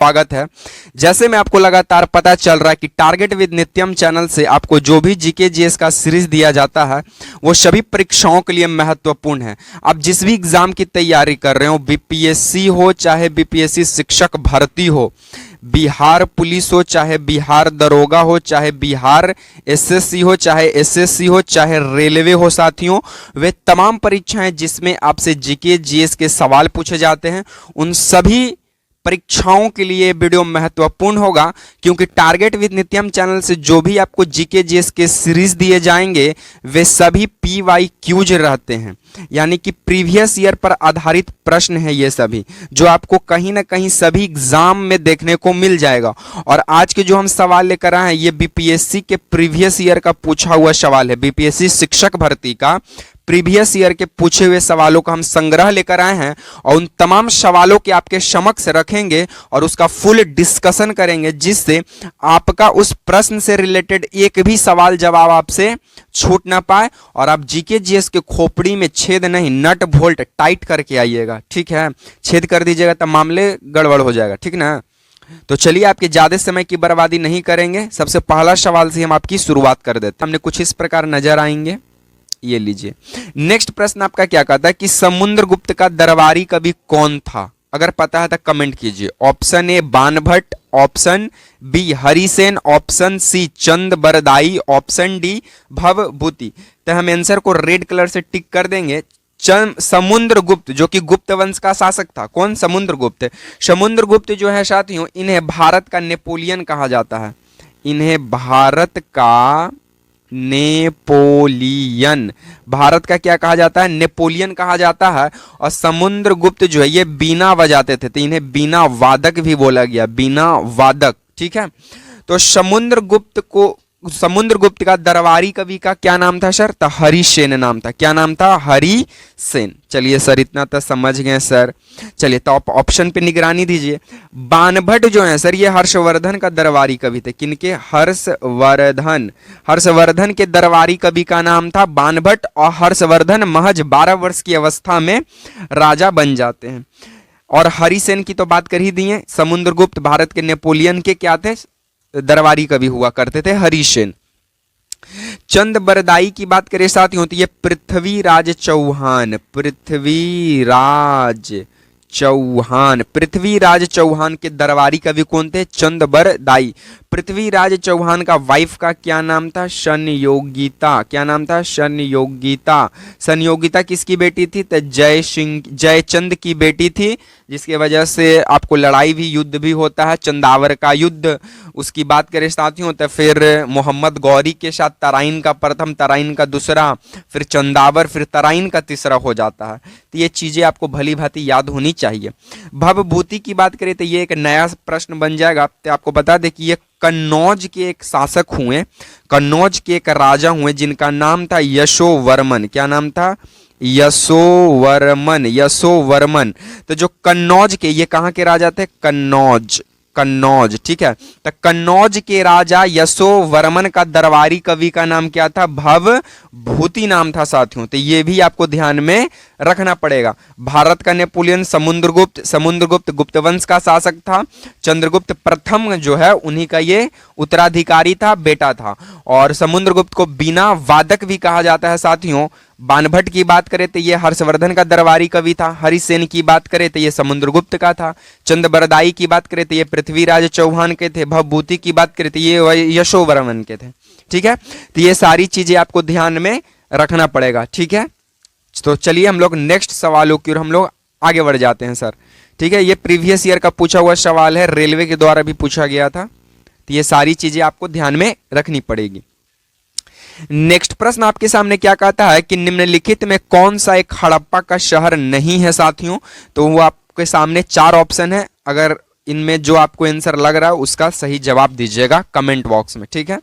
स्वागत है। जैसे मैं आपको लगातार पता चल रहा है कि टारगेट विद नित्यम चैनल से आपको जो भी जीके जीएस का सीरीज दिया जाता है वो सभी परीक्षाओं के लिए महत्वपूर्ण है। आप जिस भी एग्जाम की तैयारी कर रहे हो, बीपीएससी हो चाहे बीपीएससी शिक्षक भर्ती हो, बिहार पुलिस हो चाहे बिहार दरोगा हो, चाहे बिहार एसएससी हो चाहे एसएससी हो, चाहे रेलवे हो साथियों, वे तमाम परीक्षाएं जिसमें आपसे जीके जीएस के सवाल पूछे जाते हैं उन सभी परीक्षाओं के लिए वीडियो महत्वपूर्ण होगा। क्योंकि टारगेट विद नित्यम चैनल से जो भी आपको जीके जीएस के सीरीज दिए जाएंगे वे सभी PYQs रहते हैं, यानी कि प्रीवियस ईयर पर आधारित प्रश्न है ये सभी, जो आपको कहीं ना कहीं सभी एग्जाम में देखने को मिल जाएगा। और आज के जो हम सवाल लेकर आए हैं ये बीपीएससी के प्रीवियस ईयर का पूछा हुआ सवाल है। बीपीएससी शिक्षक भर्ती का प्रीवियस ईयर के पूछे हुए सवालों का हम संग्रह लेकर आए हैं और उन तमाम सवालों के आपके समक्ष रखेंगे और उसका फुल डिस्कशन करेंगे, जिससे आपका उस प्रश्न से रिलेटेड एक भी सवाल जवाब आपसे छूट ना पाए और आप जीके जीएस के खोपड़ी में छेद नहीं, नट बोल्ट टाइट करके आइएगा। ठीक है, छेद कर दीजिएगा तो मामले गड़बड़ हो जाएगा। ठीक ना, तो चलिए आपके ज्यादा समय की बर्बादी नहीं करेंगे, सबसे पहला सवाल से हम आपकी शुरुआत कर देते हैं। हमने कुछ इस प्रकार नजर आएंगे, ये लीजिए। नेक्स्ट प्रश्न आपका क्या कहता है कि समुद्रगुप्त का दरबारी कवि कौन था? अगर पता है तो कमेंट कीजिए। Option A Banabhatta, option B Harisena, option C Chand Bardai, option D Bhavabhuti. तो हम आंसर को रेड कलर से टिक कर देंगे। समुद्रगुप्त जो कि गुप्त वंश का शासक था। कौन? समुद्रगुप्त। समुद्रगुप्त जो है साथियों, इन्हें भारत का नेपोलियन कहा जाता है। इन्हें भारत का नेपोलियन, भारत का क्या कहा जाता है? नेपोलियन कहा जाता है। और समुद्रगुप्त जो है ये बीना बजाते थे, तो इन्हें बीना वादक भी बोला गया, बीना वादक। ठीक है, तो समुद्रगुप्त का दरबारी कवि का क्या नाम था सर? तो हरिसेन नाम था। क्या नाम था? हरिसेन। चलिए सर, इतना तो समझ गए सर। चलिए तो आप ऑप्शन पे निगरानी दीजिए। बाणभट्ट जो है सर ये हर्षवर्धन का दरबारी कवि थे। किनके? हर्षवर्धन। हर्षवर्धन के दरबारी कवि का नाम था बाणभट्ट। और हर्षवर्धन महज 12 वर्ष की अवस्था में राजा बन जाते हैं। और हरिसेन की तो बात कर ही दी है। समुद्रगुप्त भारत के नेपोलियन के क्या थे? दरबारी कवि हुआ करते थे, हरिसेन। चंदबरदाई की बात करें साथियों तो ये पृथ्वीराज चौहान, पृथ्वीराज चौहान, पृथ्वीराज चौहान के दरबारी कवि कौन थे? चंदबरदाई। पृथ्वीराज चौहान का वाइफ का क्या नाम था? संयोगिता। क्या नाम था? संयोगिता। संयोगिता किसकी बेटी थी? तो जयचंद की बेटी थी, जिसकी वजह से आपको लड़ाई भी, युद्ध भी होता है, चंदावर का युद्ध। उसकी बात करें साथियों तो फिर मोहम्मद गौरी के साथ तराइन का प्रथम, तराइन का दूसरा, फिर चंदावर, फिर तराइन का तीसरा हो जाता है। तो ये चीजें आपको भली भांति याद होनी चाहिए। भवभूति की बात करें तो ये एक नया प्रश्न बन जाएगा। तो आपको बता दें कि ये कन्नौज के एक शासक हुए, कन्नौज के एक राजा हुए जिनका नाम था यशोवर्मन। क्या नाम था? यशोवर्मन। यशोवर्मन। तो जो कन्नौज के, ये कहाँ के राजा थे? कन्नौज, कन्नौज। ठीक है, तो कन्नौज के राजा यशोवर्मन का दरबारी कवि का नाम क्या था? भवभूति नाम था साथियों। तो ये भी आपको ध्यान में रखना पड़ेगा। भारत का नेपोलियन समुद्रगुप्त, समुद्रगुप्त गुप्त वंश का शासक था। चंद्रगुप्त प्रथम जो है उन्हीं का ये उत्तराधिकारी था, बेटा था। और समुद्रगुप्त को बिना वादक भी कहा जाता है साथियों। बाणभट्ट की बात करें तो ये हर्षवर्धन का दरबारी कवि था। हरिसेन की बात करें तो ये समुद्रगुप्त का था। चंदबरदाई की बात करें तो ये पृथ्वीराज चौहान के थे। भवभूति की बात करें तो ये यशोवर्मन के थे। ठीक है, तो ये सारी चीजें आपको ध्यान में रखना पड़ेगा। ठीक है, तो चलिए हम लोग नेक्स्ट सवालों की ओर हम लोग आगे बढ़ जाते हैं सर। ठीक है, ये प्रीवियस ईयर का पूछा हुआ सवाल है, रेलवे के द्वारा भी पूछा गया था। तो ये सारी चीजें आपको ध्यान में रखनी पड़ेगी। नेक्स्ट प्रश्न आपके सामने क्या कहता है कि निम्नलिखित में कौन सा एक हड़प्पा का शहर नहीं है साथियों? तो वो आपके सामने 4 ऑप्शन है। अगर इनमें जो आपको आंसर लग रहा है उसका सही जवाब दीजिएगा कमेंट बॉक्स में। ठीक है,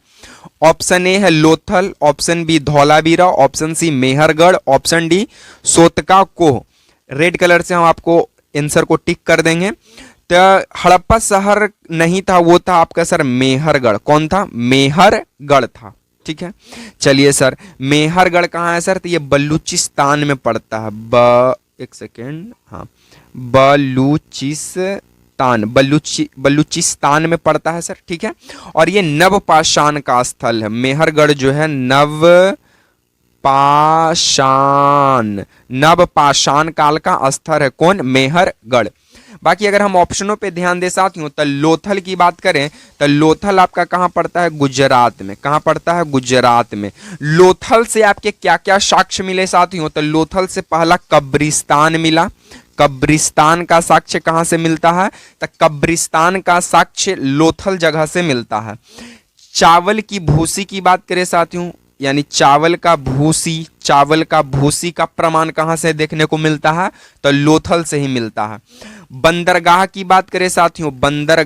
ऑप्शन ए है Lothal, option B Dholavira, option C Mehrgarh, option D Sotka Koh. Red colour से हम आपको आंसर को टिक कर देंगे। तो हड़प्पा शहर नहीं था, वो था आपका सर मेहरगढ़। कौन था? मेहरगढ़ था। ठीक है, चलिए सर, मेहरगढ़ कहाँ है सर? तो ये बलूचिस्तान में पड़ता है। एक सेकेंड, हाँ, बलूचिस्तान बलूचिस्तान, बलूचिस्तान में पड़ता है सर, ठीक है। और ये नवपाषाण का स्थल है, मेहरगढ़ जो है नवपाषाण काल का स्थल है, कौन, मेहरगढ़। बाकी अगर हम ऑप्शनों पे ध्यान दे साथियों तो लोथल की बात करें तो लोथल आपका कहां पड़ता है, गुजरात में। कहां पड़ता है, गुजरात में। लोथल से आपके क्या क्या साक्ष्य मिले साथियों, तो लोथल से पहला कब्रिस्तान मिला। कब्रिस्तान का साक्ष्य कहां से मिलता है, तो कब्रिस्तान का साक्ष्य लोथल जगह से मिलता है। चावल की भूसी की बात करें साथियों, यानी चावल का भूसी का प्रमाण कहां से देखने को मिलता है, तो लोथल से ही मिलता है। बंदरगाह की बात करें साथियों, बंदर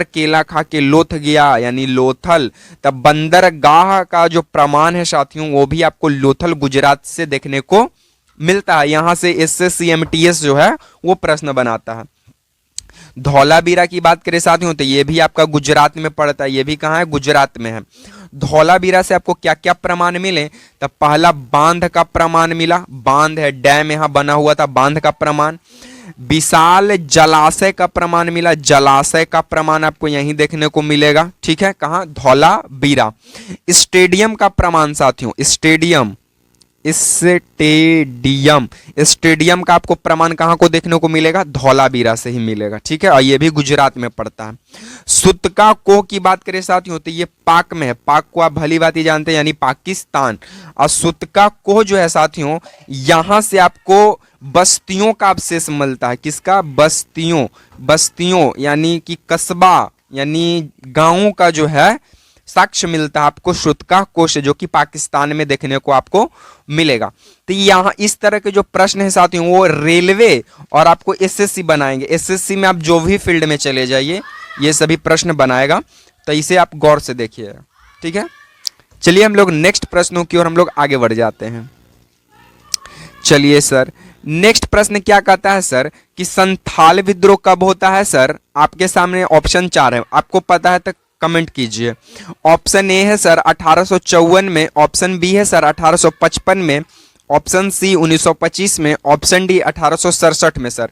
केला खा के लोथ गया, यानी लोथल। तब बंदरगाह का जो प्रमाण है साथियों वो भी आपको लोथल गुजरात से देखने को मिलता है। यहां से एसएससी एमटीएस जो है वो प्रश्न बनाता है। धौलावीरा की बात करें साथियों तो ये भी आपका गुजरात में पड़ता है, ये भी कहां है, गुजरात में है। धौलावीरा से आपको क्या क्या प्रमाण मिले, तो पहला बांध का प्रमाण मिला, बांध है, डैम यहां बना हुआ था, बांध का प्रमाण। विशाल जलाशय का प्रमाण मिला, जलाशय का प्रमाण आपको यहीं देखने को मिलेगा, ठीक है, कहां, धौलावीरा। स्टेडियम का प्रमाण साथियों, स्टेडियम का आपको प्रमाण कहां को देखने को मिलेगा, धौलावीरा से ही मिलेगा, ठीक है, और ये भी गुजरात में पड़ता है। सुतका कोह की बात करें साथियों तो ये पाक में है, पाक को आप भली बात ही जानते हैं, यानी पाकिस्तान। और सुतका कोह जो है साथियों यहां से आपको बस्तियों का अवशेष मिलता है, किसका, बस्तियों यानी कि कस्बा यानी गांवों का जो है साक्ष्य मिलता है आपको सुतका कोह से, जो कि पाकिस्तान में देखने को आपको मिलेगा। तो यहाँ इस तरह के जो प्रश्न है साथियों वो रेलवे और आपको एसएससी बनाएंगे। एसएससी में आप जो भी फील्ड में चले जाइए ये सभी प्रश्न बनाएगा, तो इसे आप गौर से देखिए, ठीक है। चलिए हम लोग नेक्स्ट प्रश्नों की ओर हम लोग आगे बढ़ जाते हैं। चलिए सर, नेक्स्ट प्रश्न क्या कहता है सर कि संथाल विद्रोह कब होता है सर। आपके सामने ऑप्शन 4 है, आपको पता है तो कमेंट कीजिए। ऑप्शन ए है सर 1854 में, ऑप्शन बी है सर 1855 में, ऑप्शन सी 1925 में, ऑप्शन डी 1867 में। सर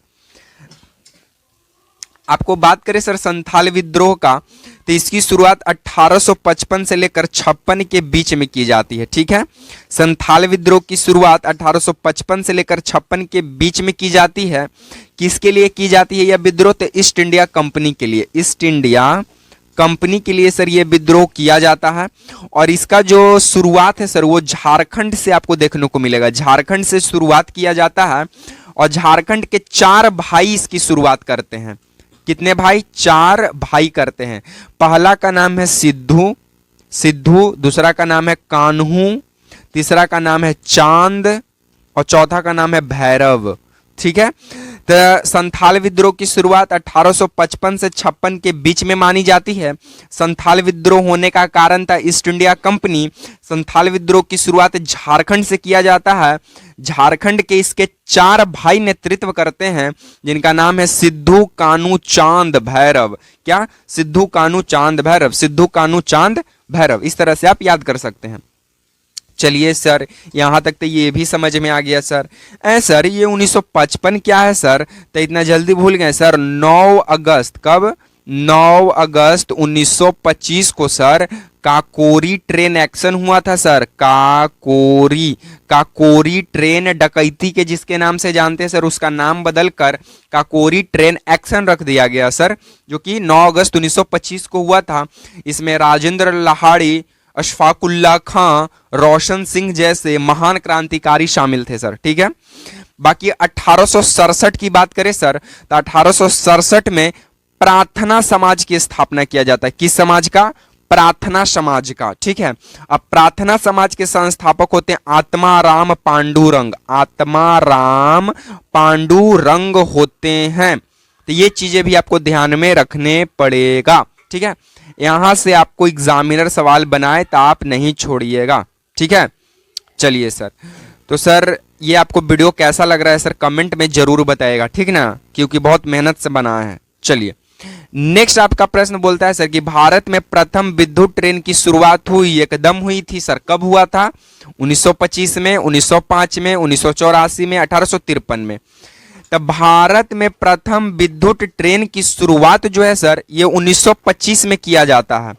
आपको बात करें सर संथाल विद्रोह का तो इसकी शुरुआत 1855 से लेकर 56 के बीच में की जाती है, ठीक है। संथाल विद्रोह की शुरुआत 1855 से लेकर 56 के बीच में की जाती है। किसके लिए की जाती है यह विद्रोह, तो ईस्ट इंडिया कंपनी के लिए, ईस्ट इंडिया कंपनी के लिए सर ये विद्रोह किया जाता है। और इसका जो शुरुआत है सर वो झारखंड से आपको देखने को मिलेगा, झारखंड से शुरुआत किया जाता है। और झारखंड के 4 भाई इसकी शुरुआत करते हैं। कितने भाई, 4 भाई करते हैं। पहला का नाम है सिद्धू, दूसरा का नाम है कान्हू, तीसरा का नाम है चांद और चौथा का नाम है भैरव, ठीक है। तो संथाल विद्रोह की शुरुआत 1855 से 56 के बीच में मानी जाती है। संथाल विद्रोह होने का कारण था ईस्ट इंडिया कंपनी। संथाल विद्रोह की शुरुआत झारखंड से किया जाता है। झारखंड के इसके 4 भाई नेतृत्व करते हैं जिनका नाम है सिद्धू, कान्हू, चांद, भैरव। क्या, सिद्धू, कान्हू, चांद, भैरव, सिद्धू, कान्हू, चांद, भैरव, इस तरह से आप याद कर सकते हैं। चलिए सर यहाँ तक तो ये भी समझ में आ गया सर। सर ये 1955 क्या है सर, तो इतना जल्दी भूल गए सर। 9 अगस्त, कब, 9 अगस्त 1925 को सर काकोरी ट्रेन एक्शन हुआ था सर। काकोरी ट्रेन डकैती के जिसके नाम से जानते हैं सर उसका नाम बदलकर काकोरी ट्रेन एक्शन रख दिया गया सर, जो कि 9 अगस्त 1925 को हुआ था। इसमें राजेंद्र लाहाड़ी, अशफाकुल्ला खां, रोशन सिंह जैसे महान क्रांतिकारी शामिल थे सर, ठीक है। बाकी 1867 की बात करें सर तो 1867 में प्रार्थना समाज की स्थापना किया जाता है। किस समाज का, प्रार्थना समाज का, ठीक है। अब प्रार्थना समाज के संस्थापक होते हैं आत्माराम पांडुरंग होते हैं। तो ये चीजें भी आपको ध्यान में रखने पड़ेगा, ठीक है। यहां से आपको एग्जामिनर सवाल बनाए तो आप नहीं छोड़िएगा, ठीक है। चलिए सर, तो सर ये आपको वीडियो कैसा लग रहा है सर कमेंट में जरूर बताइएगा, ठीक ना, क्योंकि बहुत मेहनत से बना है। चलिए नेक्स्ट आपका प्रश्न बोलता है सर कि भारत में प्रथम विद्युत ट्रेन की शुरुआत एकदम हुई थी सर, कब हुआ था, 1925 में, 1905 में, 1984 में, 1853 में। तब भारत में प्रथम विद्युत ट्रेन की शुरुआत जो है सर ये 1925 में किया जाता है।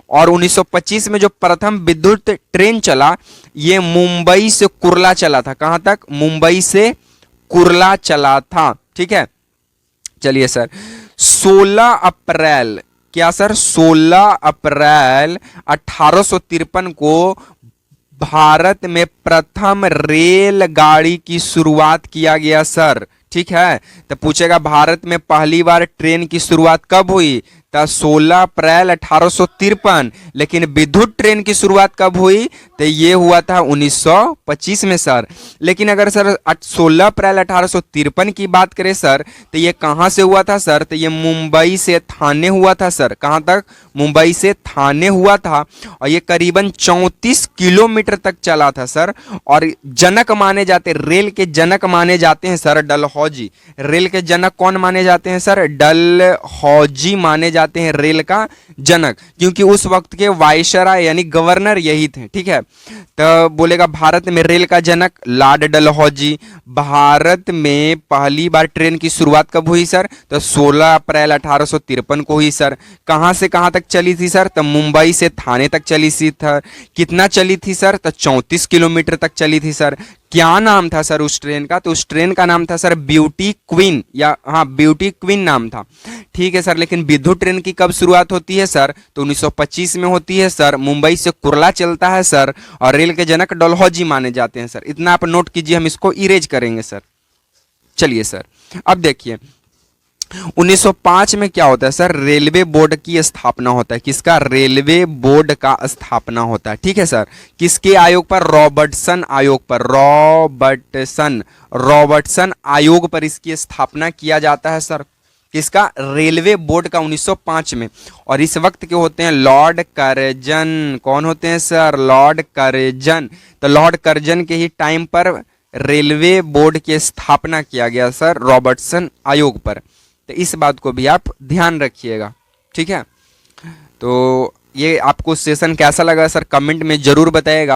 और 1925 में जो प्रथम विद्युत ट्रेन चला ये मुंबई से कुर्ला चला था। कहां तक? मुंबई से कुर्ला चला था। ठीक है, चलिए सर 16 अप्रैल, क्या सर? 16 अप्रैल 1853 को भारत में प्रथम रेलगाड़ी की शुरुआत किया गया सर। ठीक है, तो पूछेगा भारत में पहली बार ट्रेन की शुरुआत कब हुई? तो 16 अप्रैल 1853। लेकिन विद्युत ट्रेन की शुरुआत कब हुई? तो ये हुआ था 1925 में सर। लेकिन अगर सर 16 अप्रैल 1853 की बात करें सर तो ये कहाँ से हुआ था सर? तो ये मुंबई से थाने हुआ था सर। कहाँ तक? मुंबई से थाने हुआ था और ये करीबन 34 किलोमीटर तक चला था सर। और जनक माने जाते, रेल के जनक माने जाते हैं सर डलहौजी। रेल के जनक कौन माने जाते हैं सर? डलहौजी माने जाते हैं रेल का जनक, क्योंकि उस वक्त के वायसराय यानी गवर्नर यही थे। ठीक है, तो बोलेगा भारत में रेल का जनक लॉर्ड डलहौजी। भारत में पहली बार ट्रेन की शुरुआत कब हुई सर? तो 16 अप्रैल 1853 को हुई सर। कहां से कहां तक चली थी सर? तो मुंबई से थाने तक चली थी सर। कितना चली थी सर? तो 34 किलोमीटर तक चली थी सर। क्या नाम था सर उस ट्रेन का? तो उस ट्रेन का नाम था सर ब्यूटी क्वीन, या हाँ ब्यूटी क्वीन नाम था। ठीक है सर, लेकिन विद्युत ट्रेन की कब शुरुआत होती है सर? तो 1925 में होती है सर। मुंबई से कुर्ला चलता है सर और रेल के जनक डलहौजी माने जाते हैं सर। इतना आप नोट कीजिए, हम इसको इरेज करेंगे सर। चलिए सर, अब देखिए 1905 में क्या होता है सर? रेलवे बोर्ड की स्थापना होता है। किसका? रेलवे बोर्ड का स्थापना होता है। ठीक है सर, किसके आयोग पर? रॉबर्टसन आयोग पर। रॉबर्टसन आयोग पर इसकी स्थापना किया जाता है सर। किसका? रेलवे बोर्ड का 1905 में। और इस वक्त के होते हैं लॉर्ड कर्जन। कौन होते हैं सर? Lord Curzon. तो लॉर्ड कर्जन के ही टाइम पर रेलवे बोर्ड की स्थापना किया गया सर रॉबर्टसन आयोग पर। तो इस बात को भी आप ध्यान रखिएगा। ठीक है, तो ये आपको सेशन कैसा लगा सर कमेंट में जरूर बताइएगा।